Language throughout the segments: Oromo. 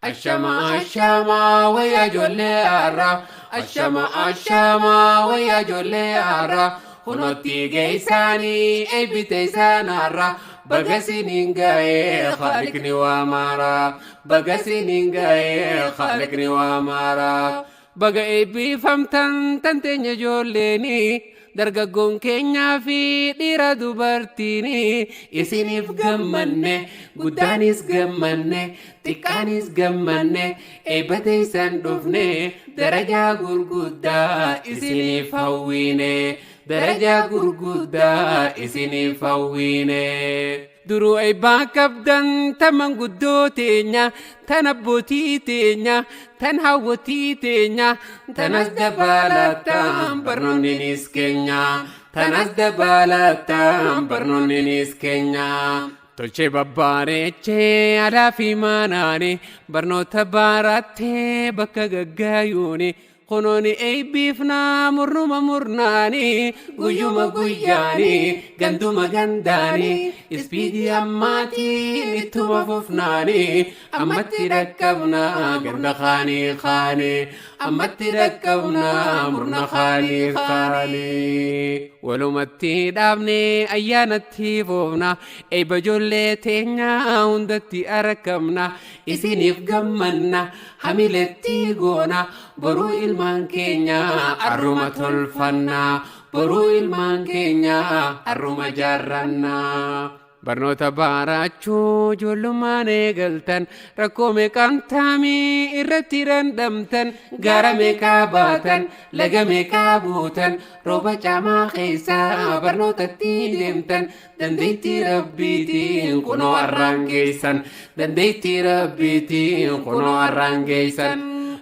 الشما ويا جولي عرا الشما ويا جولي عرا خنوتي جيساني اي بتيسان عرا بقسنين جاي خالقني وامارا بقسنين جاي خالقني وامارا بقى بفهمتن تنتين جوليني dargaggoon keenyaa fi dhiira dubartiini isiniif gammanne guddaanis gammanne xiqqaanis gammanne eebbateessan dhufne darajaa gurguddaa isiniif hawwiine darajaa gurguddaa isiniif hawwiine. Duruu eebbaa qabdan taman guddoo teenya tan abbootii teenya tan hawwatii teenya tanas dabalataan barnoonninis keenya tanas dabalataan barnoonninis keenya. Tolchee babbaareechee aadaa fi maanaani barnoota baarattee bakka gaggaayuuni. Konooni eebbiifnaa murnuma murnaani guyyuma guyyaani ganduma gandaani ispiidii ammaatiin ittuma fufnaani ammatti dhaqqabnaa ganda kaanii kaanii ammatti dhaqqabnaa murna kaanii kaanii walumatti dhaabnee ayyaanatti foofna eebba ijoollee teenyaa hundatti argamna isiniif gammanna hamiletti goona boruu ilmaan keenya arruma tolfanna boruu ilmaan keenya arruma jaarranna. Barnoota baarachuu ijoollummaan eegaltan rakkoo meeqaan taamii irratti dandamtan gaara meeqaa baatan laga meeqaa buutan rooba caamaa keessaa barnootatti deemtan dandeettii rabbiitiin kunoo arraan geessan dandeettii rabbiitiin kunoo arraan geessan.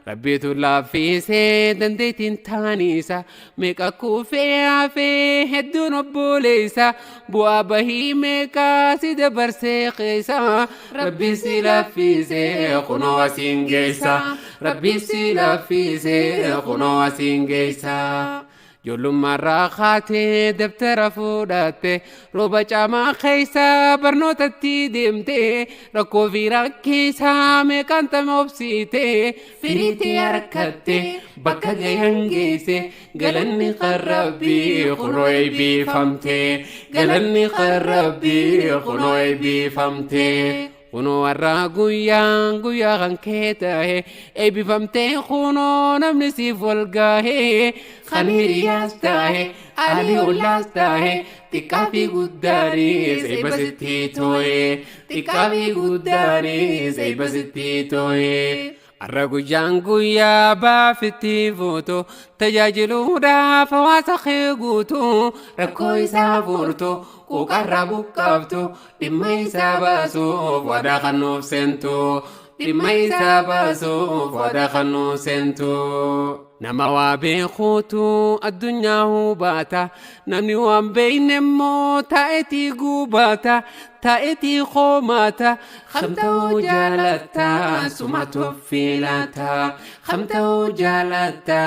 Rabbiitu laaffisee dandeettiin taaniisa meeqa kuufee hafee hedduun obboleessa bu'aa bahii meeqaa si dabarsee keessa Rabbi si laaffisee kunoo asiin geessa Rabbi si laaffisee kunoo asiin geessa. Ijoollummaan raakaatee dabtara fudhatte rooba caamaa keessa barnootatti deemte rakkoo fi rakkisaa meeqaan tamobsiite firiitti harkatte bakka gayan geesse galanni kan Rabbii kunoo eebbifamte galanni kan Rabbii kunoo eebbifamte. Kunoo warra guyyaa kan kee ta'e eebbifamtee kunoo namni siif wal gahe kan hiriyaas ta'e alii ollaas ta'e xiqqaa fi guddaanis eebba sitti too'e xiqqaa fi guddaanis eebba sitti too'e. Arra guyyaa baafitti fuutu tajaajiluudhaaf hawaasa kee guutu rakkoo isaa furtu quuqarraa buqqaaftu dhimma isaa baasuuf waadaa kan nuuf seentu dhimma isaa baasuuf waadaa kan nuuf seentu. Nama waa beekuutu addunyaa hubaata namni waan beekne immoo taa'etii gubaata taa'etii qomaata kamta'uu jaalatta sumatu filata kamta'uu jaalatta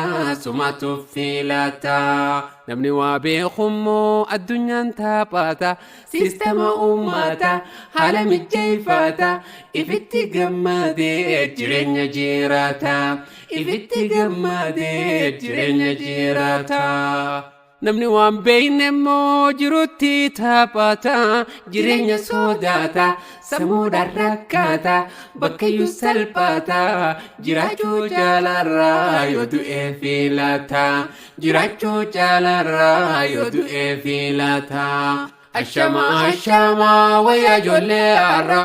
sumatu filata. Namni waa beeku immoo addunyaan taphata siistama uummata haala mijeeffata ifitti gammadee jireenya jiraata ifitti gammadee jireenya jiraata. Namni waan beekne immoo jirutti taphata jireenya sodaata samuudhaan rakkaata bakkayyuu salphata jiraachuu jaalarraa yoo du'ee filata jiraachuu jaalarraa yoo du'ee filata. Ashama wayyaa ijoollee har'a.